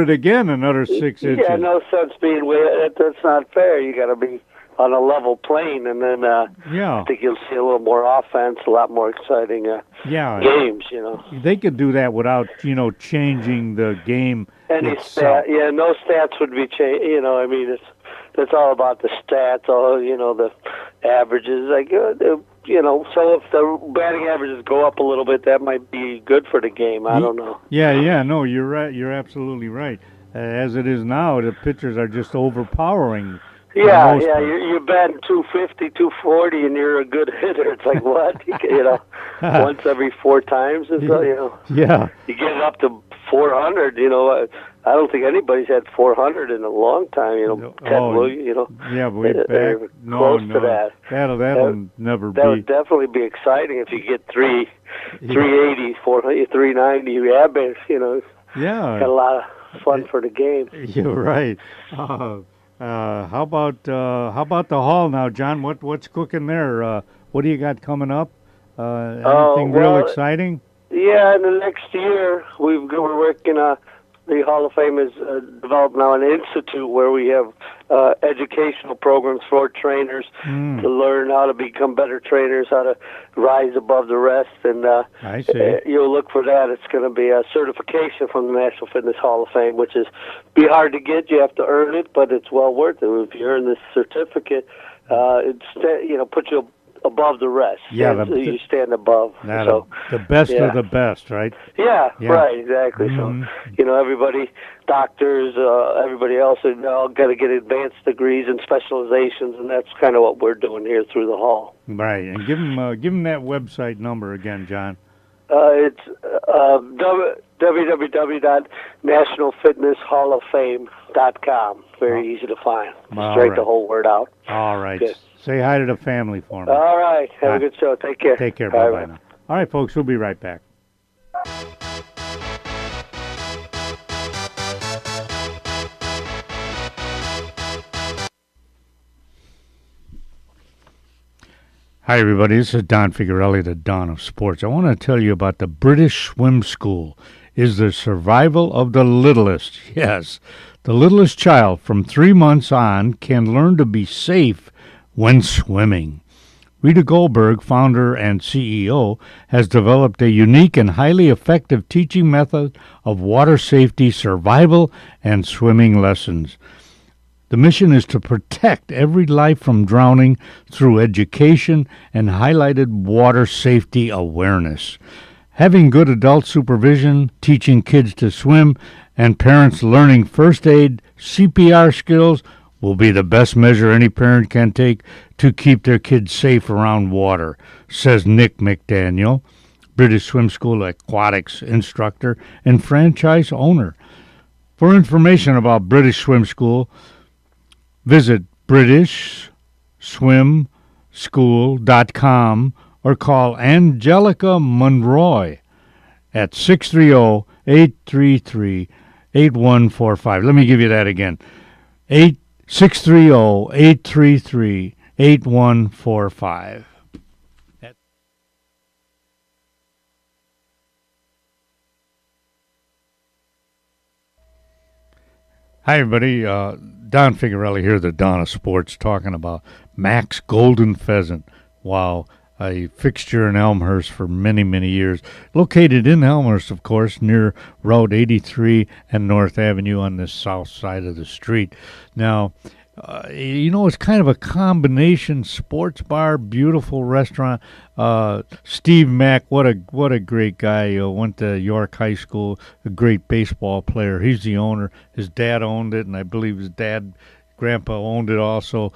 it again another 6 inches. Yeah, no sense being that's not fair. You got to be on a level plane, and then I think you'll see a little more offense, a lot more exciting games. They could do that without changing the game. Itself. No stats would be changed. It's all about the stats. All the averages. So if the batting averages go up a little bit, that might be good for the game. I don't know. No, you're right. You're absolutely right. As it is now, the pitchers are just overpowering. You're batting 250, 240, and you're a good hitter. It's like, what? Once every 4 times. You get it up to 400. I don't think anybody's had 400 in a long time. Ted Williams. Way back. Close to that. That'll never be. That would definitely be exciting if you get 380, 400, 390 rehab base. Got a lot of fun for the game. You're right. How about the hall now, John? What's cooking there? What do you got coming up? Anything real exciting? Yeah, in the next year we're working. The Hall of Fame has developed now an institute where we have educational programs for trainers to learn how to become better trainers, how to rise above the rest. And I see. You'll look for that. It's going to be a certification from the National Fitness Hall of Fame, which is be hard to get. You have to earn it, but it's well worth it. If you earn this certificate, it's puts you above the rest. Yeah, you stand above. So the best of the best, right? Yeah, right, exactly. So, everybody, doctors, everybody else, they all got to get advanced degrees and specializations, and that's kind of what we're doing here through the hall. Right, and give them that website number again, John. It's www.nationalfitnesshalloffame.com. Very easy to find. Just write the whole word out. All right. Good. Say hi to the family for me. All right. Have a good show. Take care. Take care. Bye-bye now. All right, folks, we'll be right back. Hi, everybody. This is Don Figuarelli, the Don of Sports. I want to tell you about the British Swim School. Is the survival of the littlest. Yes, the littlest child from 3 months on can learn to be safe when swimming. Rita Goldberg, founder and CEO, has developed a unique and highly effective teaching method of water safety, survival, and swimming lessons. The mission is to protect every life from drowning through education and highlighted water safety awareness. Having good adult supervision, teaching kids to swim, and parents learning first aid, CPR skills will be the best measure any parent can take to keep their kids safe around water, says Nick McDaniel, British Swim School aquatics instructor and franchise owner. For information about British Swim School, visit BritishSwimSchool.com or call Angelica Monroy at 630-833-8145. Let me give you that again. 630-833-8145. Hi, everybody. Don Figuarelli here, the Don of Sports, talking about Max Golden Pheasant. Wow, a fixture in Elmhurst for many, many years. Located in Elmhurst, of course, near Route 83 and North Avenue on the south side of the street. Now, it's kind of a combination sports bar, beautiful restaurant. Steve Mack, what a great guy. Went to York High School, a great baseball player. He's the owner. His dad owned it, and I believe his grandpa owned it also.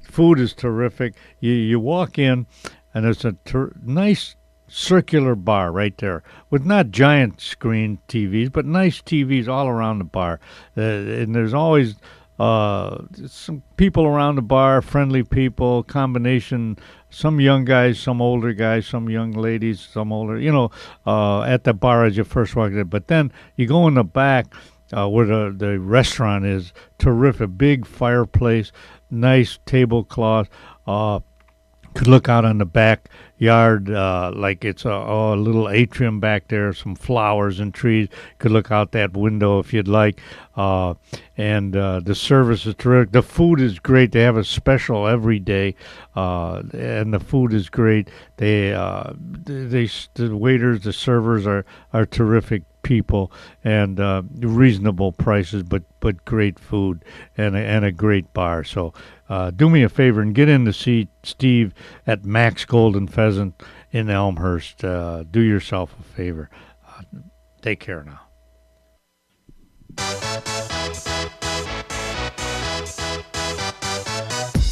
Food is terrific. You walk in, and there's a nice circular bar right there with not giant screen TVs, but nice TVs all around the bar. And there's always some people around the bar, friendly people, combination, some young guys, some older guys, some young ladies, some older, at the bar as you first walk in. But then you go in the back where the restaurant is, terrific, big fireplace, nice tablecloth, could look out on the backyard like it's a little atrium back there, some flowers and trees. Could look out that window if you'd like. And the service is terrific. The food is great. They have a special every day, and the food is great. The waiters, the servers are terrific people, and reasonable prices, but great food and a great bar. So do me a favor and get in to see Steve at Max Golden Pheasant in Elmhurst. Do yourself a favor. Take care now.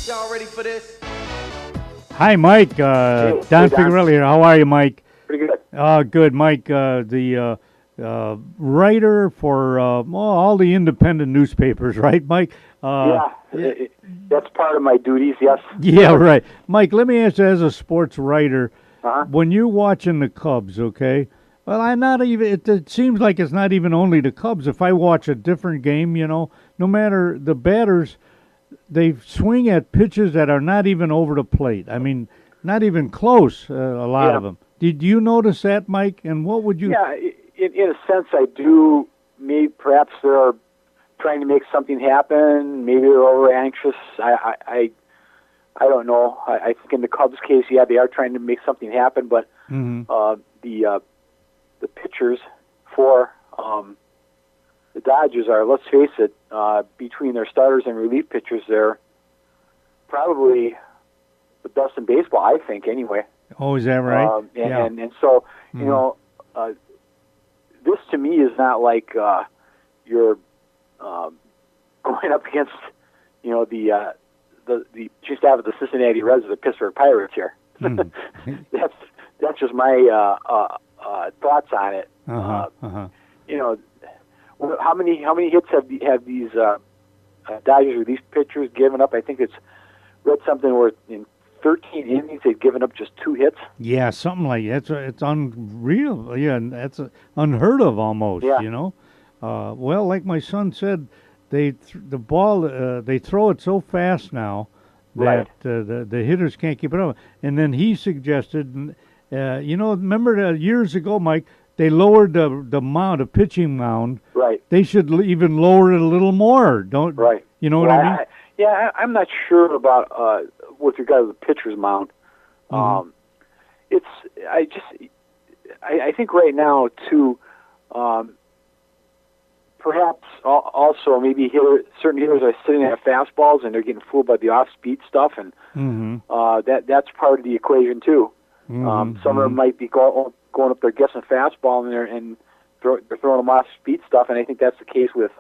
Y'all ready for this? Hi, Mike. Don Figuarelli here. How are you, Mike? Pretty good. Good, Mike. The writer for all the independent newspapers, right, Mike? That's part of my duties, yes. Yeah, right. Mike, let me ask you, as a sports writer, when you're watching the Cubs, okay, well, it seems like it's not even only the Cubs. If I watch a different game, no matter the batters, they swing at pitches that are not even over the plate. I mean, not even close, a lot of them. Did you notice that, Mike? And what would you... Yeah, in a sense, I do. Maybe perhaps they're trying to make something happen. Maybe they're over anxious. I don't know. I think in the Cubs' case, yeah, they are trying to make something happen. But the pitchers for the Dodgers are, let's face it, between their starters and relief pitchers, they're probably the best in baseball, I think, anyway. Oh, is that right? And so, you know, this to me is not like you're going up against, you know, the just out of the Cincinnati Reds or the Pittsburgh Pirates here. That's just my thoughts on it. You know, how many hits have these Dodgers or these pitchers given up? I think it's read something where in 13 innings they've given up just 2 hits. Yeah, something like that. It's unreal. Yeah, that's unheard of almost. Yeah. You know. Well, like my son said, the ball they throw it so fast now that the hitters can't keep it up. And then he suggested, you know, remember years ago, Mike, they lowered the mound, the pitching mound. Right. They should even lower it a little more. Don't. Right. You know what I mean? I'm not sure about with regard to the pitcher's mound. I think right now too. Perhaps also maybe certain hitters are sitting at fastballs and they're getting fooled by the off-speed stuff, and that's part of the equation too. Some of them might be going up there guessing fastball and they're throwing them off-speed stuff, and I think that's the case with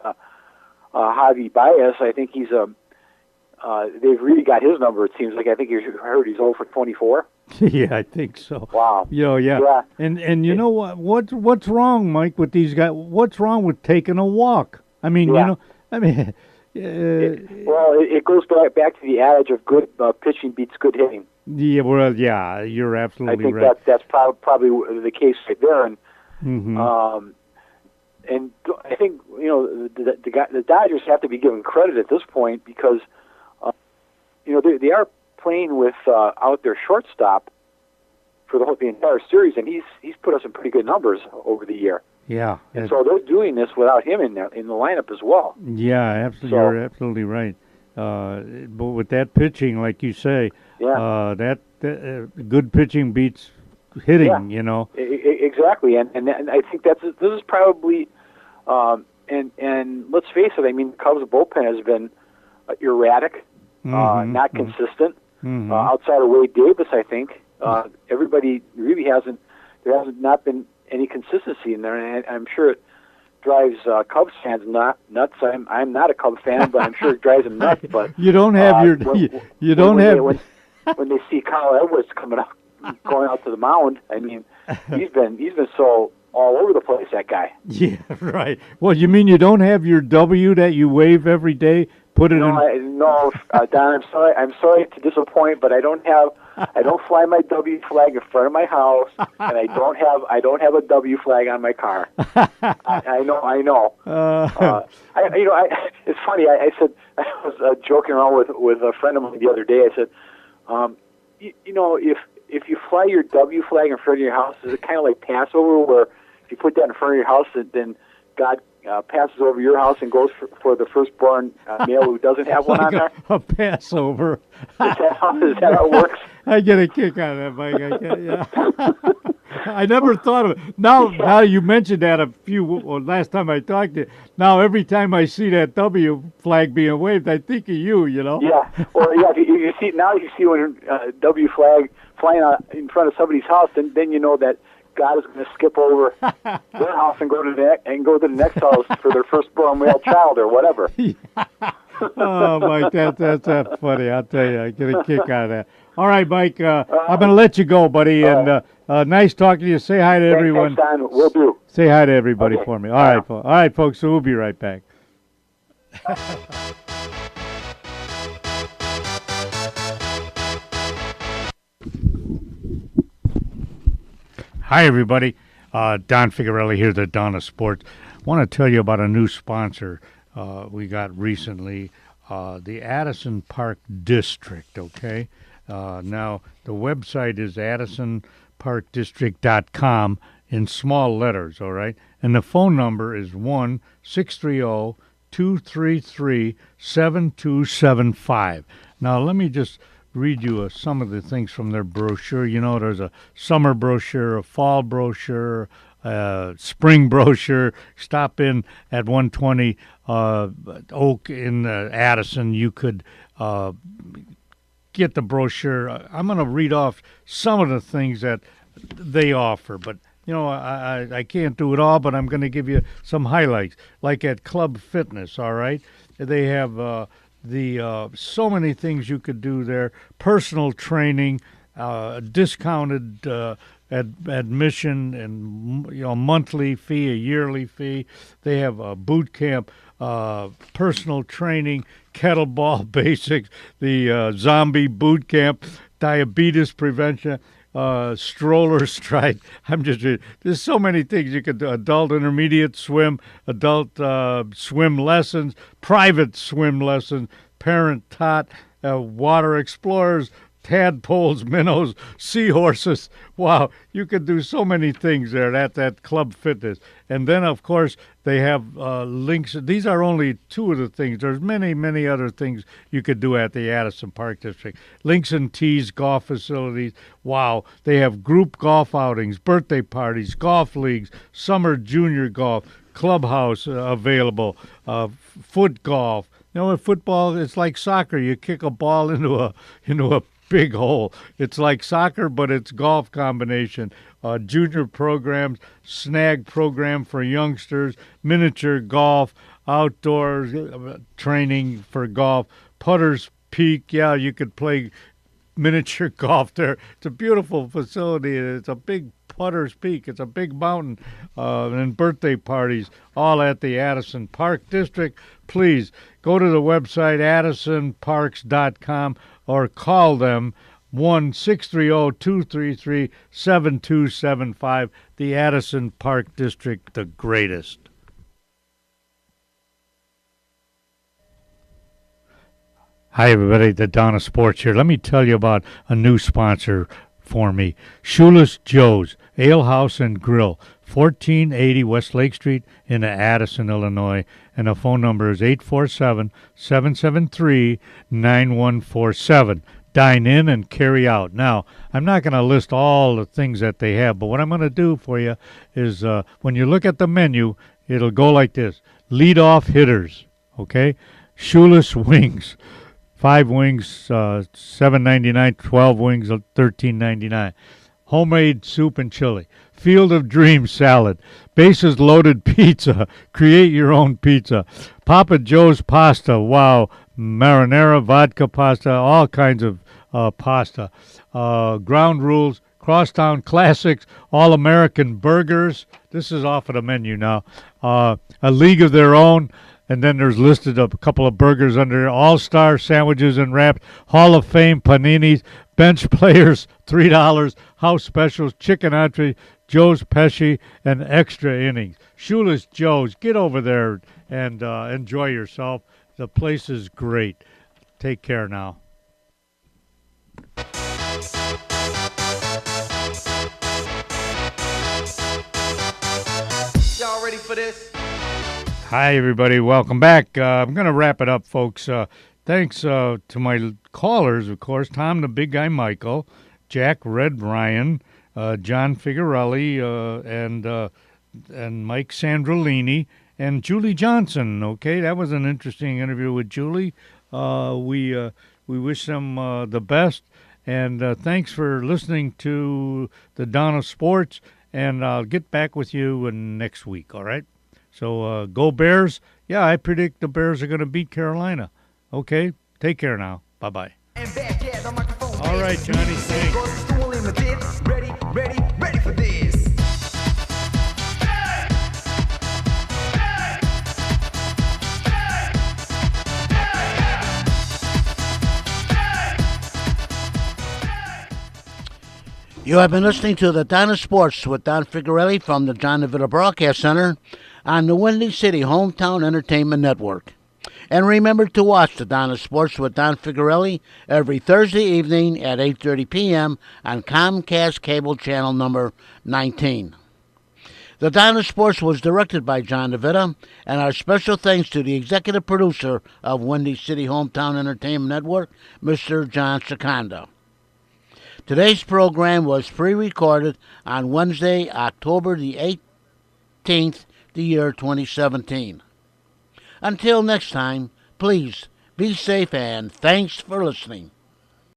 Javi Baez. I think he's they've really got his number. It seems like I think you heard he's 0 for 24. Yeah, I think so. Wow. Yeah. And you know what's wrong, Mike, with these guys? What's wrong with taking a walk? I mean, you know, I mean, it goes back to the adage of good pitching beats good hitting. Yeah, well, yeah, you're absolutely right. I think that's probably the case right there, and and I think, you know, the Dodgers have to be given credit at this point because you know they are playing with out their shortstop for the entire series, and he's put up some pretty good numbers over the year. Yeah, and so they're doing this without him in the lineup as well. Yeah, absolutely. You're absolutely right. But with that pitching, like you say, that good pitching beats hitting. Yeah, you know, exactly. And I think this is probably and let's face it. I mean, the Cubs bullpen has been erratic, not consistent. Outside of Wade Davis, I think everybody really hasn't. There hasn't not been any consistency in there, and I'm sure it drives Cubs fans nuts. I'm not a Cubs fan, but I'm sure it drives them nuts. But you don't have when they see Kyle Edwards going out to the mound. I mean, he's been so all over the place, that guy. Yeah, right. Well, you mean you don't have your W that you wave every day? Put it in. No, Don. I'm sorry to disappoint, but I don't fly my W flag in front of my house, and I don't have a W flag on my car. I know. It's funny. I said I was joking around with a friend of mine the other day. I said, you know, if you fly your W flag in front of your house, is it kind of like Passover, where if you put that in front of your house, then God passes over your house and goes for the firstborn male who doesn't have one on there? A Passover. Is that how it works? I get a kick out of that, Mike. I never thought of it. Now you mentioned that last time I talked to you. Now every time I see that W flag being waved, I think of you, you know? Yeah. Well, yeah, you see when W flag flying out in front of somebody's house, then you know that God is going to skip over their house and go to the next house for their firstborn male child or whatever. Oh, Mike, that's funny. I'll tell you, I get a kick out of that. All right, Mike, I'm going to let you go, buddy, and nice talking to you. Say hi to everyone. Thanks, Don. Will do. Say hi to everybody for me. All right, folks, so we'll be right back. Hi, everybody. Don Figarelli here, the Don of Sports. I want to tell you about a new sponsor we got recently, the Addison Park District, okay? Now, the website is addisonparkdistrict.com in small letters, all right? And the phone number is 1-630-233-7275. Now, let me just read you some of the things from their brochure. You know, there's a summer brochure, a fall brochure, spring brochure. Stop in at 120 Oak in Addison. You could get the brochure. I'm going to read off some of the things that they offer, but I can't do it all, but I'm going to give you some highlights. Like at Club Fitness, all right? They have so many things you could do there. Personal training, discounted admission, and monthly fee, a yearly fee. They have a boot camp, personal training, kettlebell basics, the zombie boot camp, diabetes prevention, stroller stride. There's so many things you could do. Adult intermediate swim, adult swim lessons, private swim lessons, parent taught, water explorers, tadpoles, minnows, seahorses. Wow, you could do so many things there at that Club Fitness. And then, of course, they have links. These are only two of the things. There's many, many other things you could do at the Addison Park District. Links and Tees golf facilities. Wow, they have group golf outings, birthday parties, golf leagues, summer junior golf, clubhouse available, foot golf. Football, it's like soccer. You kick a ball into a big hole. It's like soccer, but it's golf combination. Junior programs, snag program for youngsters, miniature golf, outdoors training for golf, Putter's Peak. Yeah, you could play miniature golf there. It's a beautiful facility. It's a big Putter's Peak. It's a big mountain, and birthday parties, all at the Addison Park District. Please go to the website addisonparks.com or call them 1-630-233-7275. The Addison Park District, the greatest. Hi, everybody. The Donna Sports here. Let me tell you about a new sponsor for me. Shoeless Joe's Ale House and Grill, 1480 West Lake Street in Addison, Illinois. And the phone number is 847-773-9147. Dine in and carry out. Now, I'm not going to list all the things that they have, but what I'm going to do for you is when you look at the menu, it'll go like this. Lead-off hitters, okay? Shoeless wings. 5 wings, $7.99. 12 wings, $13.99. Homemade soup and chili. Field of Dreams salad. Bases loaded pizza. Create your own pizza. Papa Joe's pasta. Wow. Marinara, vodka pasta, all kinds of pasta. Ground Rules, Crosstown Classics, All-American Burgers. This is off of the menu now. A League of Their Own. And then there's listed a couple of burgers under All-Star Sandwiches and Wraps, Hall of Fame Paninis, Bench Players, $3, House Specials, Chicken Entree, Joe's Pesci, and Extra Innings. Shoeless Joe's, get over there and enjoy yourself. The place is great. Take care now. Y'all ready for this? Hi, everybody. Welcome back. I'm going to wrap it up, folks. Thanks to my callers, of course, Tom the Big Guy Michael, Jack Red Ryan, John Figurelli, and Mike Sandrolini, and Julie Johnson. Okay, that was an interesting interview with Julie. We wish them the best, and thanks for listening to the Donna Sports, and I'll get back with you next week, all right? So go Bears. Yeah, I predict the Bears are going to beat Carolina. Okay, take care now. Bye-bye. All right, Johnny, thanks. Ready for this. You have been listening to the Donna Sports with Don Figurelli from the John DeVita Broadcast Center on the Windy City Hometown Entertainment Network. And remember to watch the Donna Sports with Don Figurelli every Thursday evening at 8:30 p.m. on Comcast Cable Channel number 19. The Donna Sports was directed by John DeVita, and our special thanks to the executive producer of Windy City Hometown Entertainment Network, Mr. John Seconda. Today's program was pre-recorded on Wednesday, October the 18th, the year 2017. Until next time, please be safe and thanks for listening.